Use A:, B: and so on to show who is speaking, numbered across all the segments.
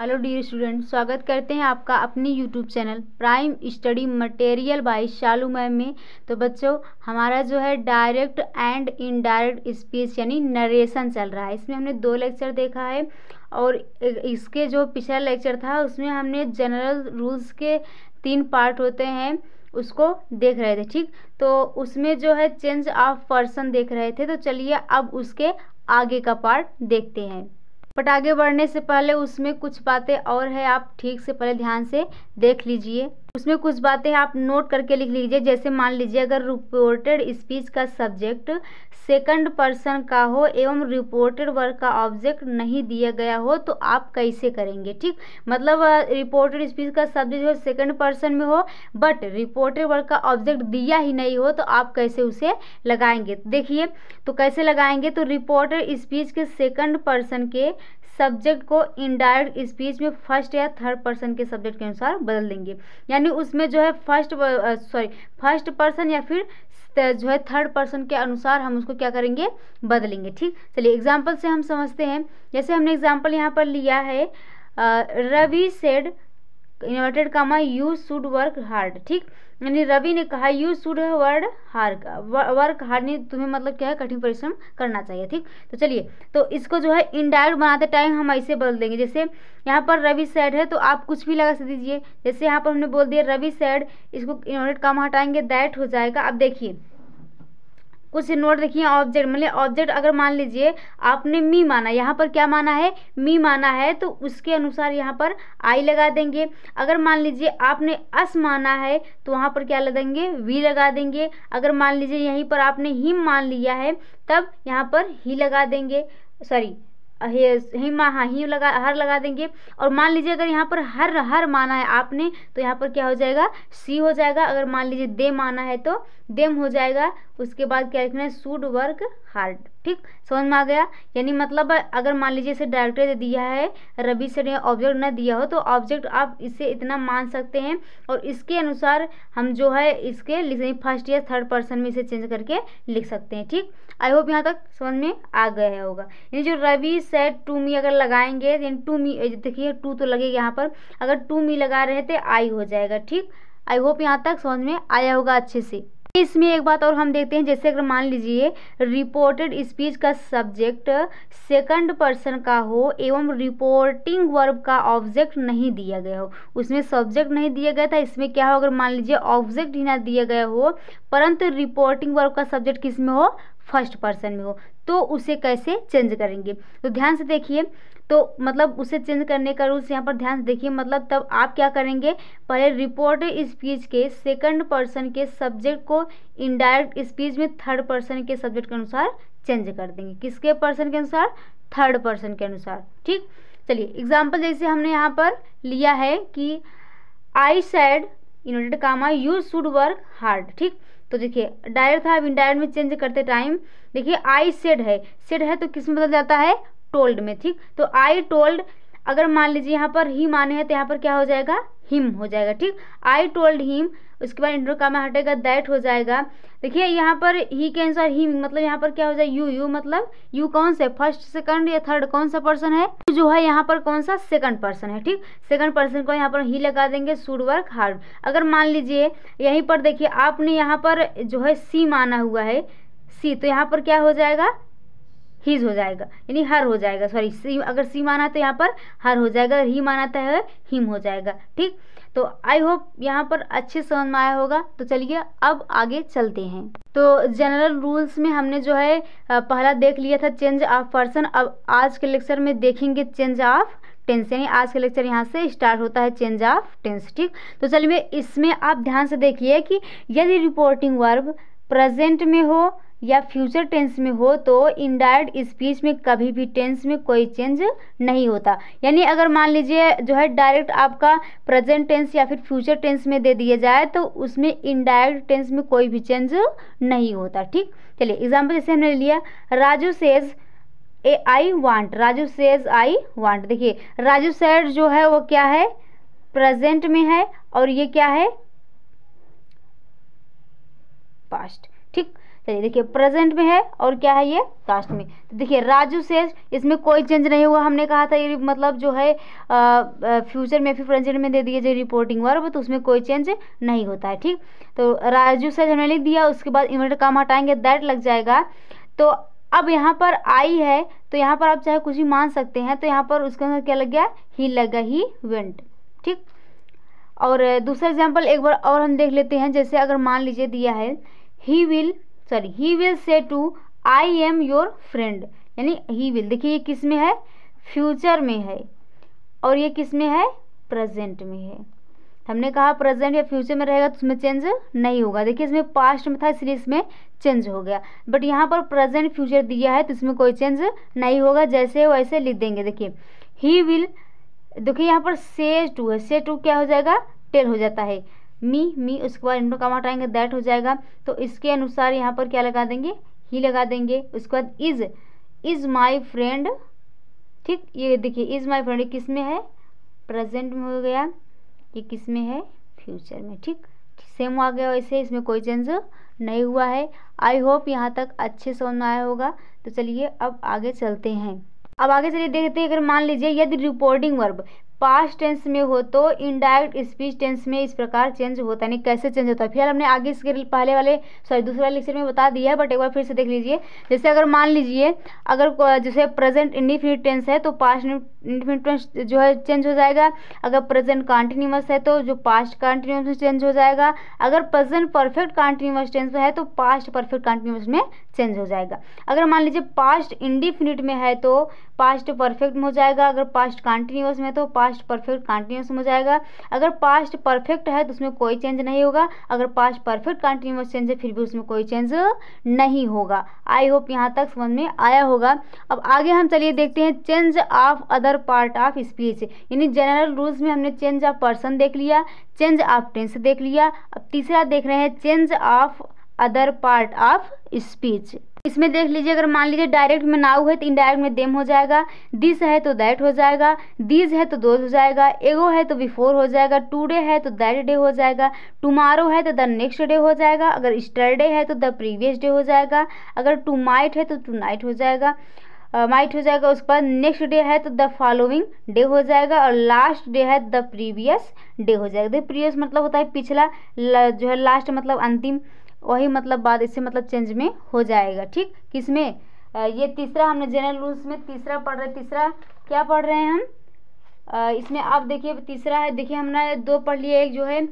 A: Hello dear student, स्वागत करते हैं आपका अपनी YouTube channel prime study material by Shalu ma'am में। तो बच्चों, हमारा जो है डायरेक्ट एंड इनडायरेक्ट स्पीच यानी नरेशन चल रहा है। इसमें हमने 2 लेक्चर देखा है और इसके जो पिछला लेक्चर था उसमें हमने जनरल रूल्स के 3 पार्ट होते हैं उसको देख रहे थे। ठीक, तो उसमें जो है चेंज ऑफ पर्सन देख रहे थे। तो चलिए अब उसके आगे का पार्ट देखते हैं। बट आगे बढ़ने से पहले उसमें कुछ बातें और है, आप ठीक से पहले ध्यान से देख लीजिए। उसमें कुछ बातें आप नोट करके लिख लीजिए। जैसे मान लीजिए अगर रिपोर्टेड स्पीच का सब्जेक्ट सेकंड पर्सन का हो एवं रिपोर्टेड वर्क का ऑब्जेक्ट नहीं दिया गया हो तो आप कैसे करेंगे। ठीक, मतलब रिपोर्टेड स्पीच का सब्जेक्ट जो सेकंड पर्सन में हो बट रिपोर्टेड वर्क का ऑब्जेक्ट दिया ही नहीं हो तो आप कैसे उसे लगाएंगे। देखिए तो कैसे लगाएंगे, तो रिपोर्टेड स्पीच के सेकंड पर्सन के सब्जेक्ट को इनडायरेक्ट स्पीच में फर्स्ट या थर्ड पर्सन के सब्जेक्ट के अनुसार बदल देंगे। यानी उसमें जो है फर्स्ट पर्सन या फिर जो है थर्ड पर्सन के अनुसार हम उसको क्या करेंगे, बदलेंगे। ठीक, चलिए एग्जाम्पल से हम समझते हैं। जैसे हमने एग्जाम्पल यहाँ पर लिया है, Ravi said inverted comma you should work hard. ठीक, यानी रवि ने कहा यू शुड वर्क हार्ड, नहीं तुम्हें मतलब क्या है, कठिन परिश्रम करना चाहिए। ठीक, तो चलिए तो इसको जो है इनडायरेक्ट बनाते टाइम हम ऐसे बदल देंगे। जैसे यहाँ पर रवि सैड है तो आप कुछ भी लगा दीजिए। जैसे यहाँ पर हमने बोल दिया रवि सैड, इसको इन्वर्टेड कामा हटाएंगे दैट हो जाएगा। अब देखिए कुछ नोट देखिए, ऑब्जेक्ट मतलब ऑब्जेक्ट अगर मान लीजिए आपने मी माना, यहाँ पर क्या माना है, मी माना है, तो उसके अनुसार यहाँ पर आई लगा देंगे। अगर मान लीजिए आपने अस माना है तो वहाँ पर क्या लगा देंगे, वी लगा देंगे। अगर मान लीजिए यहीं पर आपने हिम मान लिया है तब यहाँ पर ही लगा देंगे, सॉरी हिम, हाँ ही लगा, हर लगा देंगे। और मान लीजिए अगर यहाँ पर हर माना है आपने तो यहाँ पर क्या हो जाएगा, सी हो जाएगा। अगर मान लीजिए दे माना है तो देम हो जाएगा। उसके बाद क्या लिखना है, शुड वर्क हार्ड। ठीक, समझ में आ गया। यानी मतलब अगर मान लीजिए इसे डायरेक्टली दे दिया है, रवि से ऑब्जेक्ट न दिया हो तो ऑब्जेक्ट आप इसे इतना मान सकते हैं और इसके अनुसार हम जो है इसके लिखेंगे फर्स्ट या थर्ड पर्सन में इसे चेंज करके लिख सकते हैं। ठीक, आई होप यहाँ तक समझ में आ गया होगा। यानी जो रवि सेड टू मी अगर लगाएंगे, यानी टू मी, देखिए टू तो लगेगा यहाँ पर, अगर टू मी लगा रहे थे आई हो जाएगा। ठीक, आई होप यहाँ तक समझ में आया होगा अच्छे से। इसमें एक बात और हम देखते हैं, जैसे अगर मान लीजिए रिपोर्टेड स्पीच का सब्जेक्ट सेकंड पर्सन का हो एवं रिपोर्टिंग वर्ब का ऑब्जेक्ट नहीं दिया गया हो। उसमें सब्जेक्ट नहीं दिया गया था, इसमें क्या हो, अगर मान लीजिए ऑब्जेक्ट ही ना दिया गया हो परंतु रिपोर्टिंग वर्ब का सब्जेक्ट किस में हो, फर्स्ट पर्सन में हो, तो उसे कैसे चेंज करेंगे। तो ध्यान से देखिए, तो मतलब उसे चेंज करने का रूल्स यहाँ पर ध्यान से देखिए। मतलब तब आप क्या करेंगे, पहले रिपोर्टेड स्पीच के सेकंड पर्सन के सब्जेक्ट को इनडायरेक्ट स्पीच में थर्ड पर्सन के सब्जेक्ट के अनुसार चेंज कर देंगे। किसके पर्सन के अनुसार, थर्ड पर्सन के अनुसार। ठीक, चलिए एग्जाम्पल जैसे हमने यहाँ पर लिया है कि I said inverted comma you should work hard. ठीक, तो देखिए डायरेक्ट था, अब इनडायरेक्ट में चेंज करते टाइम देखिए आई सेड है तो किस में बदल जाता है, टोल्ड में। ठीक, तो आई टोल्ड, अगर मान लीजिए यहाँ पर ही माने हैं तो यहाँ पर क्या हो जाएगा, हिम हो जाएगा। ठीक, आई टोल्ड हिम, उसके बाद इंटर कामा हटेगा दैट हो जाएगा। देखिए यहाँ पर ही के अनुसार ही, मतलब यहाँ पर क्या हो जाएगा, यू मतलब यू कौन सा है, फर्स्ट सेकंड या थर्ड, कौन सा पर्सन है, जो है यहाँ पर कौन सा, सेकंड पर्सन है। ठीक, सेकंड पर्सन को यहाँ पर ही लगा देंगे, शुड वर्क हार्ड। अगर मान लीजिए यहीं पर देखिए आपने यहाँ पर जो है सी माना हुआ है, सी, तो यहाँ पर क्या हो जाएगा, हिज हो जाएगा, यानी हर हो जाएगा। सॉरी, सी अगर सी माना तो यहाँ पर हर हो जाएगा, ही माना तो है हिम हो जाएगा। ठीक, तो आई होप यहाँ पर अच्छे समझ में आया होगा। तो चलिए अब आगे चलते हैं। तो जनरल रूल्स में हमने जो है पहला देख लिया था चेंज ऑफ पर्सन। अब आज के लेक्चर में देखेंगे चेंज ऑफ टेंस, यानी आज का लेक्चर यहाँ से स्टार्ट होता है चेंज ऑफ टेंस। ठीक, तो चलिए इसमें आप ध्यान से देखिए कि यदि रिपोर्टिंग वर्ब प्रेजेंट में हो या फ्यूचर टेंस में हो तो इनडायरेक्ट स्पीच में कभी भी टेंस में कोई चेंज नहीं होता। यानी अगर मान लीजिए जो है डायरेक्ट आपका प्रेजेंट टेंस या फिर फ्यूचर टेंस में दे दिया जाए तो उसमें इनडायरेक्ट टेंस में कोई भी चेंज नहीं होता। ठीक, चलिए एग्जाम्पल जैसे हमने लिया, Raju says I want, Raju says I want. देखिए राजू सेड जो है वो क्या है, प्रेजेंट में है और ये क्या है, पास्ट। ठीक, चलिए देखिए प्रेजेंट में है और क्या है ये पास्ट में। तो देखिए राजू सेज, इसमें कोई चेंज नहीं हुआ। हमने कहा था ये मतलब जो है फ्यूचर में फिर प्रेजेंट में दे दिए जो रिपोर्टिंग वर्ब, तो उसमें कोई चेंज नहीं होता है। ठीक, तो राजू सेज हमने लिख दिया, उसके बाद इन्वर्टेड कॉमा हटाएंगे, दैट लग जाएगा। तो अब यहाँ पर आई है, तो यहाँ पर आप चाहे कुछ भी मान सकते हैं, तो यहाँ पर उसके अंदर क्या लग गया, ही लगा, ही वेंट। ठीक, और दूसरा एग्जाम्पल एक बार और हम देख लेते हैं। जैसे अगर मान लीजिए दिया है he will say to I am your friend, यानी ही विल, देखिए ये किस में है, फ्यूचर में है, और ये किस में है, प्रेजेंट में है। हमने कहा प्रेजेंट या फ्यूचर में रहेगा तो उसमें चेंज नहीं होगा। देखिए इसमें पास्ट में था इसलिए इसमें चेंज हो गया, बट यहाँ पर प्रेजेंट फ्यूचर दिया है तो इसमें कोई चेंज नहीं होगा, जैसे वैसे लिख देंगे। देखिए ही विल, देखिए यहाँ पर से टू है, से टू क्या हो जाएगा, टेल हो जाता है। मी उसके बाद इनको कॉमा हटाएंगे, दैट हो जाएगा। तो इसके अनुसार यहाँ पर क्या लगा देंगे, ही लगा देंगे। उसके बाद इज माई फ्रेंड। ठीक, ये देखिए इज माई फ्रेंड किस में है, प्रेजेंट में हो गया, ये किस में है, फ्यूचर में। ठीक, सेम आ गया, वैसे इसमें कोई चेंज नहीं हुआ है। आई होप यहाँ तक अच्छे समझ में आया होगा। तो चलिए अब आगे चलते हैं। अब आगे चलिए देखते हैं, अगर मान लीजिए यदि रिपोर्टिंग वर्ब पास्ट टेंस में हो तो इनडायरेक्ट स्पीच टेंस में इस प्रकार चेंज होता है, नहीं कैसे चेंज होता है। फिलहाल हमने आगे इसके पहले वाले दूसरे वाले लेक्चर में बता दिया है, बट एक बार फिर से देख लीजिए। जैसे अगर मान लीजिए अगर जैसे प्रेजेंट इंडिफिनिट टेंस है तो पास्ट इंडिफिनिट टेंस जो है चेंज हो जाएगा। अगर प्रेजेंट कॉन्टिन्यूअस है तो जो पास्ट कॉन्टिन्यूअस में चेंज हो जाएगा। अगर प्रेजेंट परफेक्ट कॉन्टिन्यूअस टेंस में है तो पास्ट परफेक्ट कॉन्टिन्यूअस में चेंज हो जाएगा। अगर मान लीजिए पास्ट इंडिफिनिट में है तो पास्ट परफेक्ट में हो जाएगा। अगर पास्ट कॉन्टिन्यूअस में तो पास्ट परफेक्ट कॉन्टिन्यूअस में हो जाएगा। अगर पास्ट परफेक्ट है तो उसमें कोई चेंज नहीं होगा। अगर पास्ट परफेक्ट कॉन्टिन्यूअस चेंज है फिर भी उसमें कोई चेंज नहीं होगा। आई होप यहाँ तक समझ में आया होगा। अब आगे हम चलिए देखते हैं change of other part of speech, यानी जनरल रूल्स में हमने चेंज ऑफ पर्सन देख लिया, चेंज ऑफ टेंस देख लिया। अब तीसरा देख रहे हैं change of other part of speech. इसमें देख लीजिए, अगर मान लीजिए डायरेक्ट में नाउ है तो इनडायरेक्ट में देम हो जाएगा, दिस है तो दैट हो जाएगा, दीज है तो दोज हो जाएगा, एगो है तो बिफोर हो जाएगा, टुडे है तो दैट डे हो जाएगा, टुमारो है तो द नेक्स्ट डे हो जाएगा, अगर स्टरडे है तो द प्रीवियस डे हो जाएगा, अगर टू माइट है तो टू नाइट हो जाएगा, माइट हो जाएगा। उसके बाद नेक्स्ट डे है तो द फॉलोइंग डे हो जाएगा, और लास्ट डे है द प्रीवियस डे हो जाएगा। देखिए प्रीवियस मतलब होता है पिछला, जो है लास्ट मतलब अंतिम, वही मतलब बाद, इससे मतलब चेंज में हो जाएगा। ठीक, किसमें, ये तीसरा हमने जनरल रूल्स में तीसरा पढ़ रहे, तीसरा क्या पढ़ रहे हैं हम, इसमें आप देखिए तीसरा है, देखिए हमने दो पढ़ लिए, एक जो है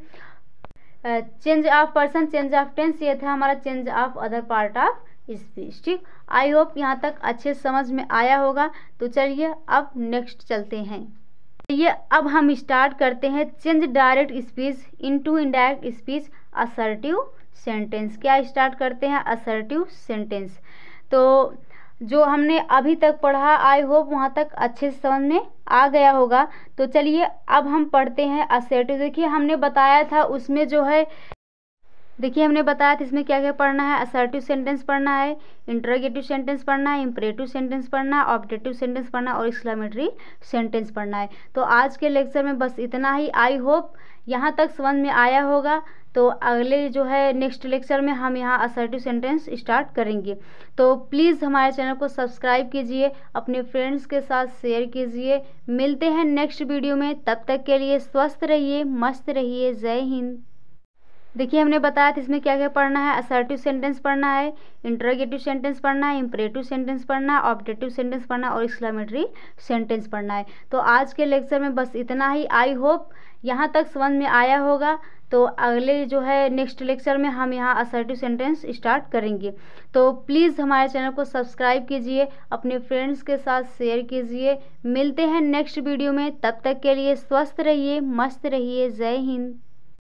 A: change of person, change of tense, ये था हमारा change of other part of speech. ठीक, आई होप यहाँ तक अच्छे समझ में आया होगा। तो चलिए अब नेक्स्ट चलते हैं। ये अब हम स्टार्ट करते हैं change direct speech into indirect speech assertive sentence. क्या स्टार्ट करते हैं, असर्टिव सेंटेंस। तो जो हमने अभी तक पढ़ा आई होप वहाँ तक अच्छे से समझ में आ गया होगा। तो चलिए अब हम पढ़ते हैं असर्टिव। देखिए हमने बताया था उसमें जो है, देखिए हमने बताया था इसमें क्या क्या पढ़ना है, असर्टिव सेंटेंस पढ़ना है, इंटरोगेटिव सेंटेंस पढ़ना है, इंपरेटिव सेंटेंस पढ़ना है, ऑब्जेक्टिव सेंटेंस पढ़ना है, और एक्सक्लेमेटरी सेंटेंस पढ़ना है। तो आज के लेक्चर में बस इतना ही। आई होप यहाँ तक समझ में आया होगा। तो अगले जो है नेक्स्ट लेक्चर में हम यहाँ असर्टिव सेंटेंस स्टार्ट करेंगे। तो प्लीज़ हमारे चैनल को सब्सक्राइब कीजिए, अपने फ्रेंड्स के साथ शेयर कीजिए। मिलते हैं नेक्स्ट वीडियो में, तब तक के लिए स्वस्थ रहिए, मस्त रहिए। जय हिंद। देखिए हमने बताया था इसमें क्या क्या पढ़ना है, असर्टिव सेंटेंस पढ़ना है, इंटरोगेटिव सेंटेंस पढ़ना है, इंपरेटिव सेंटेंस पढ़ना है, ऑब्जेक्टिव सेंटेंस पढ़ना है, और एक्सक्लेमेटरी सेंटेंस पढ़ना है। तो आज के लेक्चर में बस इतना ही। आई होप यहाँ तक समझ में आया होगा। तो अगले जो है नेक्स्ट लेक्चर में हम यहाँ असर्टिव सेंटेंस स्टार्ट करेंगे। तो प्लीज़ हमारे चैनल को सब्सक्राइब कीजिए, अपने फ्रेंड्स के साथ शेयर कीजिए। मिलते हैं नेक्स्ट वीडियो में, तब तक के लिए स्वस्थ रहिए, मस्त रहिए। जय हिंद।